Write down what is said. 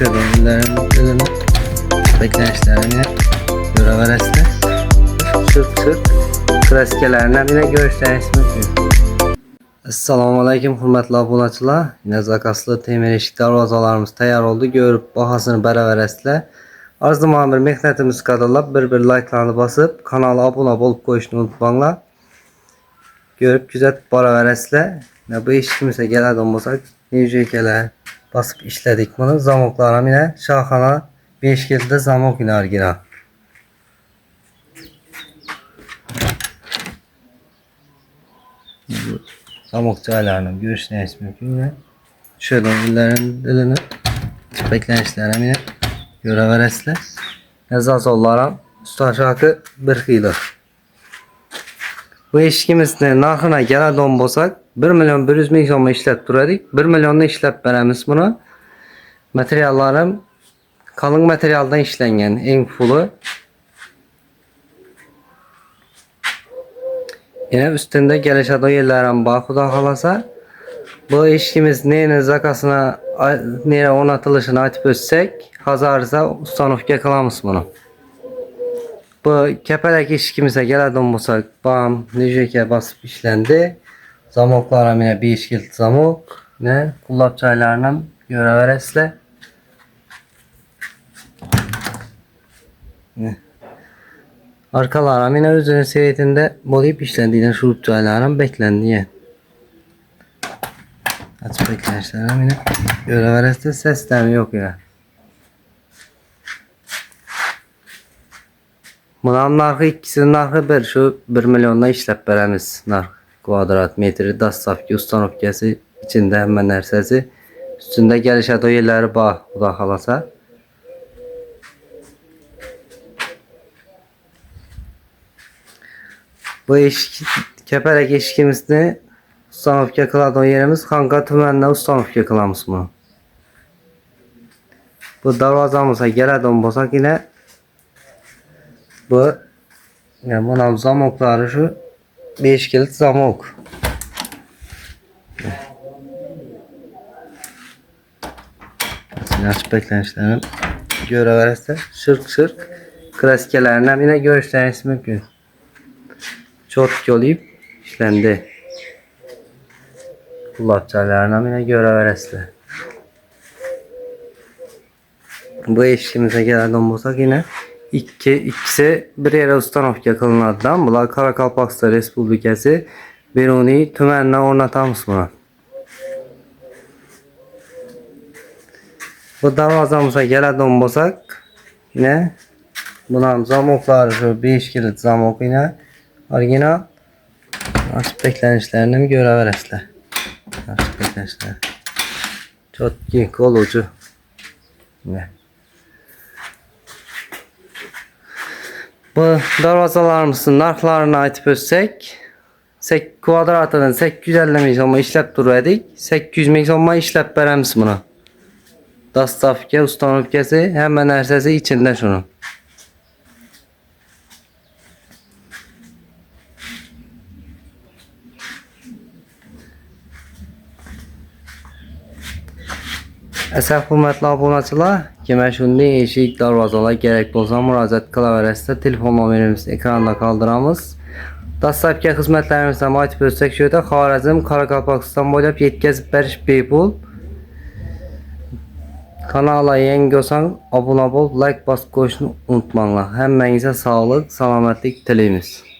şölenlerin beklenişlerine göre verəsdə çırp klasikələrindən yine görüşləriniz mümkün. Assalamu alaikum hürmetli abunəçilər. Yine zakaslı temir eşik darvazalarımız tayar oldu. Görüp bahasını bərabərəslə. Arzuma bir mehnətimiz qadırlab bir like'larını basıp kanala abone olup qoyuşunu unutmayınlar. Görüp güzel bərabərəslə. Bu iş kimsə gələr olmasaq necə basıp işledik bunu. Zamoklarım yine şahana 5 kildə zamok yine argina. Zamok çaylarını görüşünüz mümkün yine. Şöyle illerin dilini beklenişlerine yine göre verəslə. Yazaz onlara üstü aşağı 40 yıldır. Bu eşkimizde narxına gələ donbosak 1.100.000 so'mga ishlab turadik. 1 millionni ishlab beramiz buni. Materiallarım kalın materialdan işlengen en full'u. Yine üstünde gelişado yerlerim var. Xudo xolasa bu eşkimiz neyini zakasına nere onatılışını aytıp ötsek hazarsa ustanovga qilamiz bunu. Bu kepelek eşkimize geladigan bo'lsak bam neceke basıp işlendi. Zamoklarım yine 5 kilit zamok. Ne kullap çaylarına göre verəslə. Arkalarım yine özünün seviyetinde bolayıp işlendiğinden şurup çaylarım beklendi. Açıp beklenişlerim yine göre verəslə. Seslerim yok ya. Bunun narxı ikisinin narxı bir şu 1 milyonla işlep berəmiz narx. Kvadrat metri dastavki ustanovkası içinde hemen nərsəsi üstünde gəlişədo yerləri var. Xudo xolasa. Bu kepelek eşkimizde ustanovka qiladigan yerimiz Xanqa tumanida ustanovka qilamiz bunu. Bu darvozamizga keladigan bo'lsak yine bu yani bunun zamokları şu 5 kilit zamok. Açık beklenişlerini göre verəslə şırk klasikələrindən yine görüşləriniz mümkün. Çok yoluyup işlendi. Kullapçalarından yine göre verəslə. Bu eşkimize gələn olsak yine ikisi bir yere ustanovka kılınadan. Bunlar Karakalpakstan Respublikası Biruni tümenine ornatamız buna. Bu darvazamıza gələn olsak yine bunun zamokları şu 5 kilit zamok yine orijinal açık beklenişlerini göre verəslə. Açık beklenişler. Çok iyi kolucu. Yine. Bu darvazalarımızın narxlarını aytıp ötsek kvadratının 850 so'mga işlep duraydık. 800 so'mga işlep beremiz bunu. Dastavka ustanovkası hemen nərsəsi içinde şunun. Əsəf hürmetli abunəçilər, kimə şunday eşik darvazalar gerek bolsa müraciət qıla verəsdə telefon numarımız ekranda qaldıramız. Dastavka xidmətlərimizdən aytıp ötsək şöyle Xarəzm, Karakalpakstan boylab yetkəzib bəriş beypul. Kanala yeni olsan abone ol, like basıp qoyuşunu unutmayınlar. Həmmənizə sağlıq, salamətllik diləyimiz.